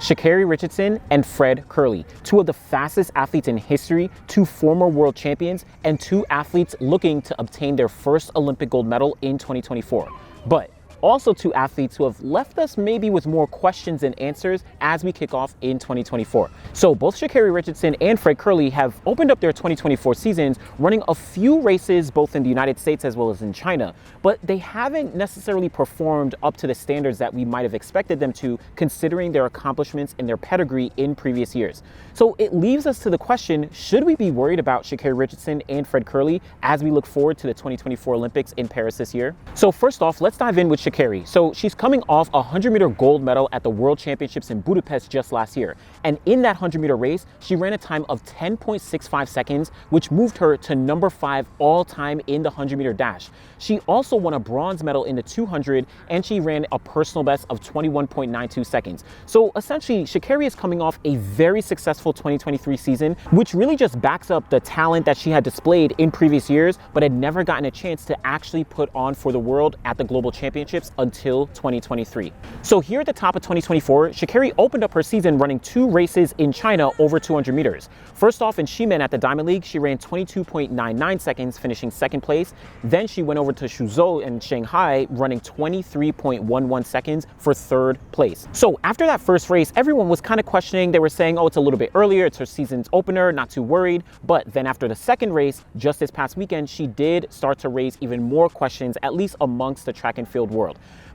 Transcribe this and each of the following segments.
Sha'Carri Richardson and Fred Kerley, two of the fastest athletes in history, two former world champions, and two athletes looking to obtain their first Olympic gold medal in 2024. But also two athletes who have left us maybe with more questions than answers as we kick off in 2024. So both Sha'Carri Richardson and Fred Kerley have opened up their 2024 seasons running a few races both in the United States as well as in China, but they haven't necessarily performed up to the standards that we might have expected them to, considering their accomplishments and their pedigree in previous years. So it leaves us to the question, should we be worried about Sha'Carri Richardson and Fred Kerley as we look forward to the 2024 Olympics in Paris this year? So first off, let's dive in with Sha'Carri. So she's coming off a 100-meter gold medal at the World Championships in Budapest just last year. And in that 100-meter race, she ran a time of 10.65 seconds, which moved her to number 5 all-time in the 100-meter dash. She also won a bronze medal in the 200, and she ran a personal best of 21.92 seconds. So essentially, Sha'Carri is coming off a very successful 2023 season, which really just backs up the talent that she had displayed in previous years, but had never gotten a chance to actually put on for the world at the Global Championships until 2023. So here at the top of 2024, Sha'Carri opened up her season running 2 races in China over 200 meters. First off, in Ximen at the Diamond League, she ran 22.99 seconds, finishing 2nd place. Then she went over to Suzhou in Shanghai, running 23.11 seconds for 3rd place. So after that first race, everyone was kind of questioning. They were saying, oh, it's a little bit earlier, it's her season's opener, not too worried. But then after the second race, just this past weekend, she did start to raise even more questions, at least amongst the track and field world.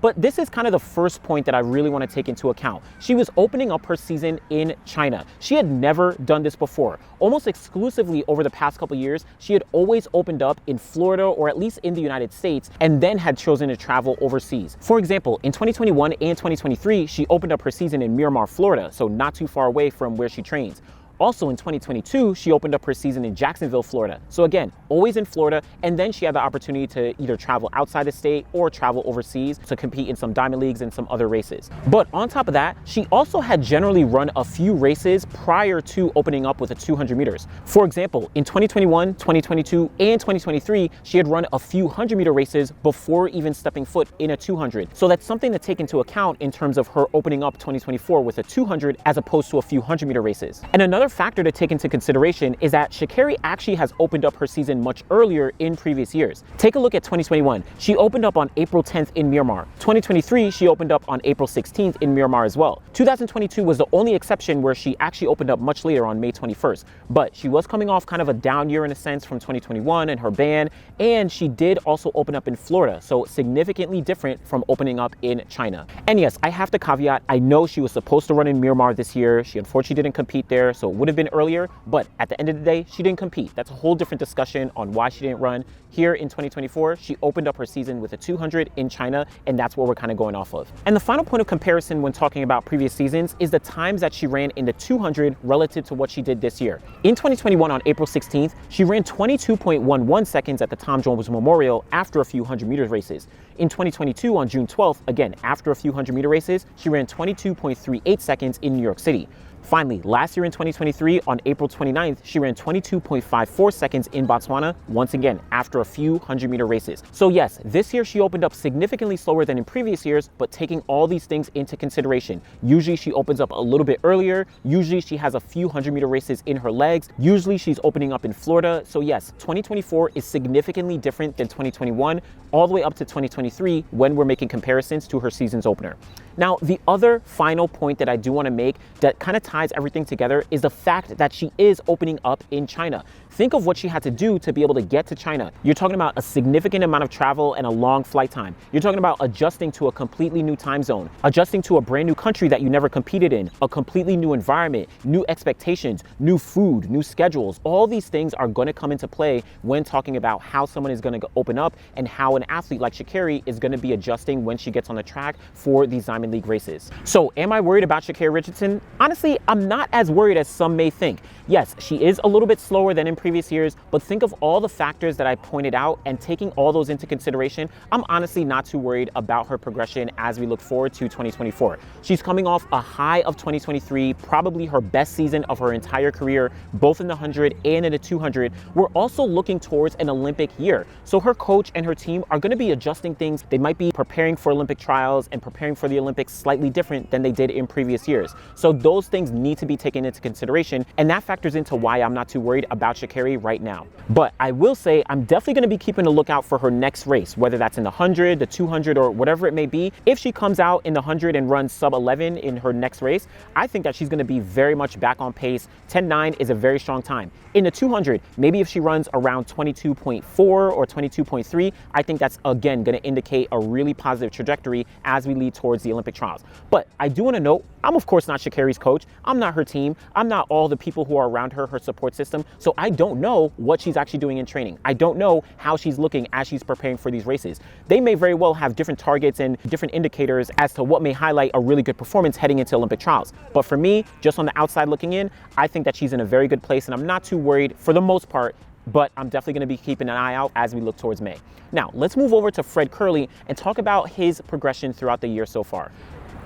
But this is kind of the first point that I really want to take into account. She was opening up her season in China. She had never done this before. Almost exclusively over the past couple years, she had always opened up in Florida or at least in the United States, and then had chosen to travel overseas. For example, in 2021 and 2023, she opened up her season in Miramar, Florida, so not too far away from where she trains. Also in 2022, she opened up her season in Jacksonville, Florida. So again, always in Florida, and then she had the opportunity to either travel outside the state or travel overseas to compete in some Diamond Leagues and some other races. But on top of that, she also had generally run a few races prior to opening up with the 200 meters. For example, in 2021, 2022, and 2023, she had run a few 100-meter races before even stepping foot in a 200. So that's something to take into account in terms of her opening up 2024 with a 200 as opposed to a few 100-meter races. And another factor to take into consideration is that Sha'Carri actually has opened up her season much earlier in previous years. Take a look at 2021. She opened up on April 10th in Miramar. 2023, she opened up on April 16th in Miramar as well. 2022 was the only exception where she actually opened up much later on May 21st. But she was coming off kind of a down year in a sense from 2021 and her ban, and she did also open up in Florida, so significantly different from opening up in China. And yes, I have to caveat, I know she was supposed to run in Miramar this year. She unfortunately didn't compete there, so it would have been earlier, but at the end of the day, she didn't compete. That's a whole different discussion on why she didn't run. Here in 2024, she opened up her season with a 200 in China, and that's what we're kind of going off of. And the final point of comparison when talking about previous seasons is the times that she ran in the 200 relative to what she did this year. In 2021 on April 16th, she ran 22.11 seconds at the Tom Jones Memorial after a few 100-meter races. In 2022 on June 12th, again, after a few 100-meter races, she ran 22.38 seconds in New York City. Finally, last year in 2023, on April 29th, she ran 22.54 seconds in Botswana, once again, after a few 100-meter races. So yes, this year she opened up significantly slower than in previous years, but taking all these things into consideration. Usually she opens up a little bit earlier. Usually she has a few 100-meter races in her legs. Usually she's opening up in Florida. So yes, 2024 is significantly different than 2021, all the way up to 2023 when we're making comparisons to her season's opener. Now, the other final point that I do want to make that kind of ties everything together is the fact that she is opening up in China. Think of what she had to do to be able to get to China. You're talking about a significant amount of travel and a long flight time. You're talking about adjusting to a completely new time zone, adjusting to a brand new country that you never competed in, a completely new environment, new expectations, new food, new schedules. All these things are going to come into play when talking about how someone is going to open up and how an athlete like Sha'Carri is going to be adjusting when she gets on the track for these Diamond League races. So am I worried about Sha'Carri Richardson? Honestly, I'm not as worried as some may think. Yes, she is a little bit slower than in previous years, but think of all the factors that I pointed out, and taking all those into consideration, I'm honestly not too worried about her progression as we look forward to 2024. She's coming off a high of 2023, probably her best season of her entire career, both in the 100 and in the 200. We're also looking towards an Olympic year. So her coach and her team are going to be adjusting things. They might be preparing for Olympic trials and preparing for the Olympics Olympics slightly different than they did in previous years. So those things need to be taken into consideration, and that factors into why I'm not too worried about Sha'Carri right now. But I will say I'm definitely going to be keeping a lookout for her next race, whether that's in the 100, the 200, or whatever it may be. If she comes out in the 100 and runs sub 11 in her next race, I think that she's going to be very much back on pace. 10.9 is a very strong time. In the 200, maybe if she runs around 22.4 or 22.3, I think that's again going to indicate a really positive trajectory as we lead towards the Olympic trials. But I do want to note, I'm of course not Sha'Carri's coach. I'm not her team. I'm not all the people who are around her, her support system. So I don't know what she's actually doing in training. I don't know how she's looking as she's preparing for these races. They may very well have different targets and different indicators as to what may highlight a really good performance heading into Olympic trials. But for me, just on the outside looking in, I think that she's in a very good place, and I'm not too worried for the most part, but I'm definitely going to be keeping an eye out as we look towards May. Now, let's move over to Fred Kerley and talk about his progression throughout the year so far.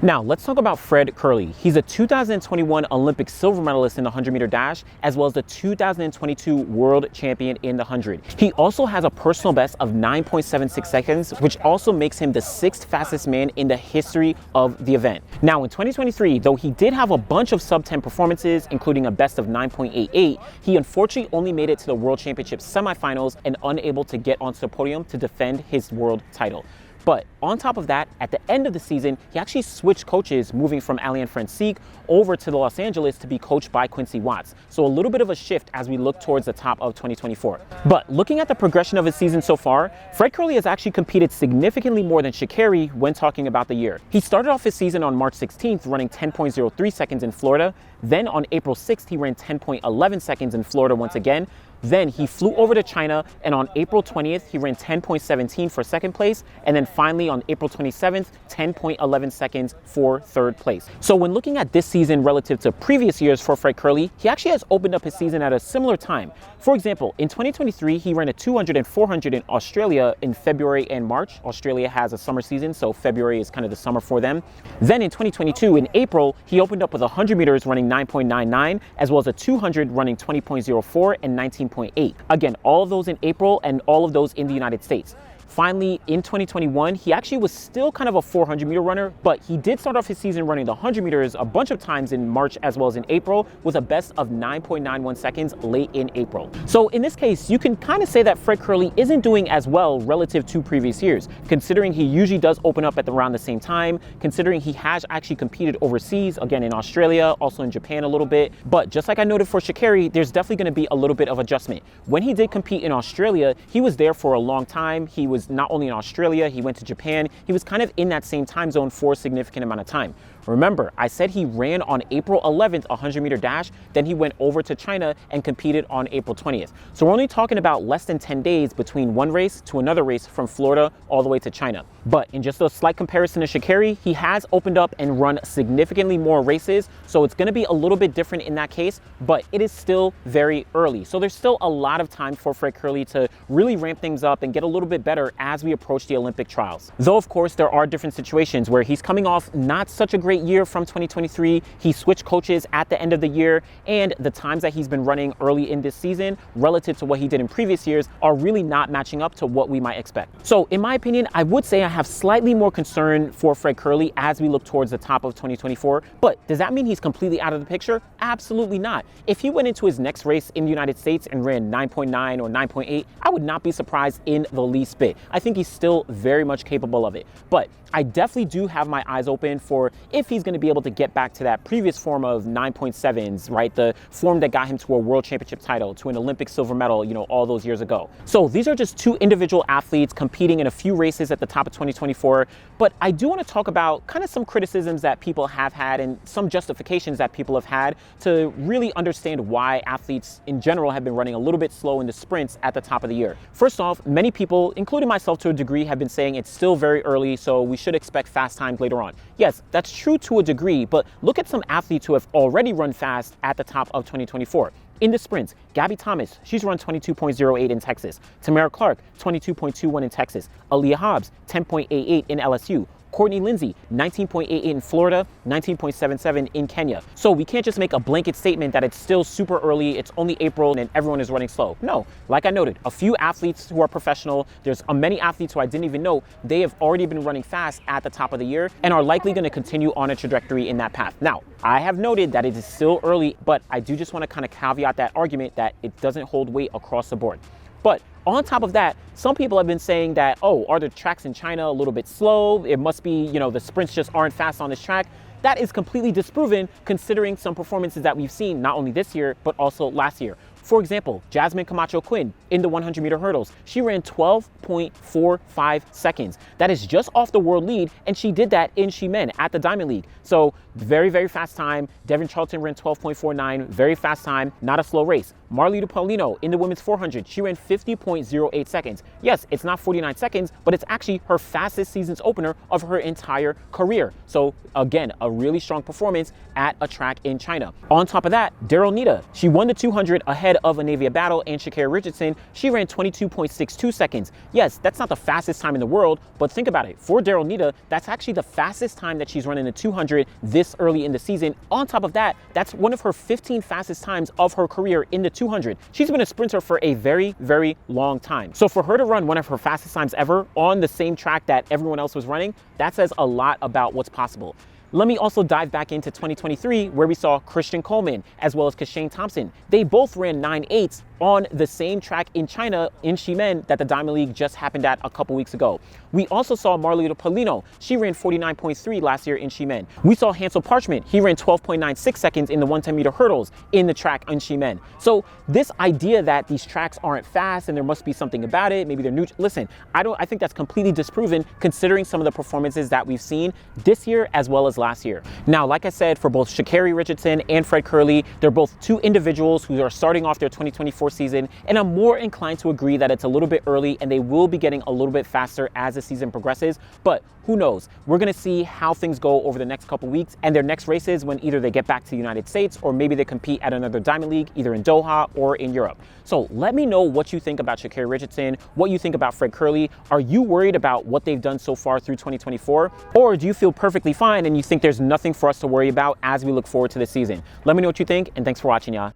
Now, let's talk about Fred Kerley. He's a 2021 Olympic silver medalist in the 100-meter dash, as well as the 2022 world champion in the 100. He also has a personal best of 9.76 seconds, which also makes him the 6th fastest man in the history of the event. Now, in 2023, though he did have a bunch of sub-10 performances, including a best of 9.88, he unfortunately only made it to the World Championship semifinals and unable to get onto the podium to defend his world title. But on top of that, at the end of the season, he actually switched coaches, moving from Allianz Francaise over to Los Angeles to be coached by Quincy Watts. So a little bit of a shift as we look towards the top of 2024. But looking at the progression of his season so far, Fred Kerley has actually competed significantly more than Sha'Carri when talking about the year. He started off his season on March 16th running 10.03 seconds in Florida. Then on April 6th, he ran 10.11 seconds in Florida once again. Then he flew over to China, and on April 20th, he ran 10.17 for second place. And then finally on April 27th, 10.11 seconds for third place. So when looking at this season relative to previous years for Fred Kerley, he actually has opened up his season at a similar time. For example, in 2023, he ran a 200 and 400 in Australia in February and March. Australia has a summer season, so February is kind of the summer for them. Then in 2022, in April, he opened up with 100 meters running 9.99, as well as a 200 running 20.04 and 19.8. Again, all of those in April and all of those in the United States. Finally, in 2021, he actually was still kind of a 400-meter runner, but he did start off his season running the 100 meters a bunch of times in March as well as in April with a best of 9.91 seconds late in April. So in this case, you can kind of say that Fred Kerley isn't doing as well relative to previous years, considering he usually does open up at around the same time, considering he has actually competed overseas, again in Australia, also in Japan a little bit. But just like I noted for Sha'Carri, there's definitely going to be a little bit of adjustment. When he did compete in Australia, he was there for a long time. He was not only in Australia, he went to Japan. He was kind of in that same time zone for a significant amount of time. Remember, I said he ran on April 11th, a 100-meter dash, then he went over to China and competed on April 20th. So we're only talking about less than 10 days between one race to another race from Florida all the way to China. But in just a slight comparison to Sha'Carri, he has opened up and run significantly more races, so it's going to be a little bit different in that case, but it is still very early. So there's still a lot of time for Fred Kerley to really ramp things up and get a little bit better as we approach the Olympic trials. Though, of course, there are different situations where he's coming off not such a great year from 2023. He switched coaches at the end of the year, and the times that he's been running early in this season relative to what he did in previous years are really not matching up to what we might expect. So in my opinion, I would say I have slightly more concern for Fred Kerley as we look towards the top of 2024. But does that mean he's completely out of the picture? Absolutely not. If he went into his next race in the United States and ran 9.9 or 9.8, I would not be surprised in the least bit. I think he's still very much capable of it. But I definitely do have my eyes open for if he's going to be able to get back to that previous form of 9.7s, right? The form that got him to a world championship title, to an Olympic silver medal, all those years ago. So these are just two individual athletes competing in a few races at the top of 2024. But I do want to talk about kind of some criticisms that people have had and some justifications that people have had to really understand why athletes in general have been running a little bit slow in the sprints at the top of the year. First off, many people, including myself to a degree, have been saying it's still very early, so we should expect fast times later on. Yes, that's true to a degree, but look at some athletes who have already run fast at the top of 2024. In the sprints, Gabby Thomas, she's run 22.08 in Texas. Tamara Clark, 22.21 in Texas. Aaliyah Hobbs, 10.88 in LSU. Courtney Lindsay, 19.88 in Florida, 19.77 in Kenya. So we can't just make a blanket statement that it's still super early, it's only April, and everyone is running slow. No, like I noted, a few athletes who are professional, there's many athletes who I didn't even know, they have already been running fast at the top of the year and are likely going to continue on a trajectory in that path. Now, I have noted that it is still early, but I do just want to kind of caveat that argument that it doesn't hold weight across the board. But on top of that, some people have been saying that, oh, are the tracks in China a little bit slow? It must be, the sprints just aren't fast on this track. That is completely disproven considering some performances that we've seen not only this year, but also last year. For example, Jasmine Camacho Quinn in the 100-meter hurdles, she ran 12.45 seconds. That is just off the world lead, and she did that in Ximen at the Diamond League. So very, very fast time. Devin Charlton ran 12.49, very fast time, not a slow race. Marley Paulino in the women's 400, she ran 50.08 seconds. Yes, it's not 49 seconds, but it's actually her fastest season's opener of her entire career. So again, a really strong performance at a track in China. On top of that, Daryl Nita, she won the 200 ahead of Anavia Battle and Sha'Carri Richardson. She ran 22.62 seconds. Yes, that's not the fastest time in the world, but think about it. For Daryl Nita, that's actually the fastest time that she's running the 200 this early in the season. On top of that, that's one of her 15 fastest times of her career in the 200. She's been a sprinter for a very, very long time. So for her to run one of her fastest times ever on the same track that everyone else was running, that says a lot about what's possible. Let me also dive back into 2023 where we saw Christian Coleman as well as Kashane Thompson. They both ran 9.8s on the same track in China in Ximen that the Diamond League just happened at a couple weeks ago. We also saw Marlita Paulino. She ran 49.3 last year in Ximen. We saw Hansel Parchment. He ran 12.96 seconds in the 110-meter hurdles in the track in Ximen. So this idea that these tracks aren't fast and there must be something about it, maybe they're new. Listen, I think that's completely disproven considering some of the performances that we've seen this year as well as last year. Now, like I said, for both Sha'Carri Richardson and Fred Kerley, they're both two individuals who are starting off their 2024 season, and I'm more inclined to agree that it's a little bit early and they will be getting a little bit faster as the season progresses, but who knows? We're going to see how things go over the next couple weeks and their next races when either they get back to the United States or maybe they compete at another Diamond League, either in Doha or in Europe. So let me know what you think about Sha'Carri Richardson, what you think about Fred Kerley. Are you worried about what they've done so far through 2024? Or do you feel perfectly fine and you think there's nothing for us to worry about as we look forward to the season? Let me know what you think, and thanks for watching, y'all.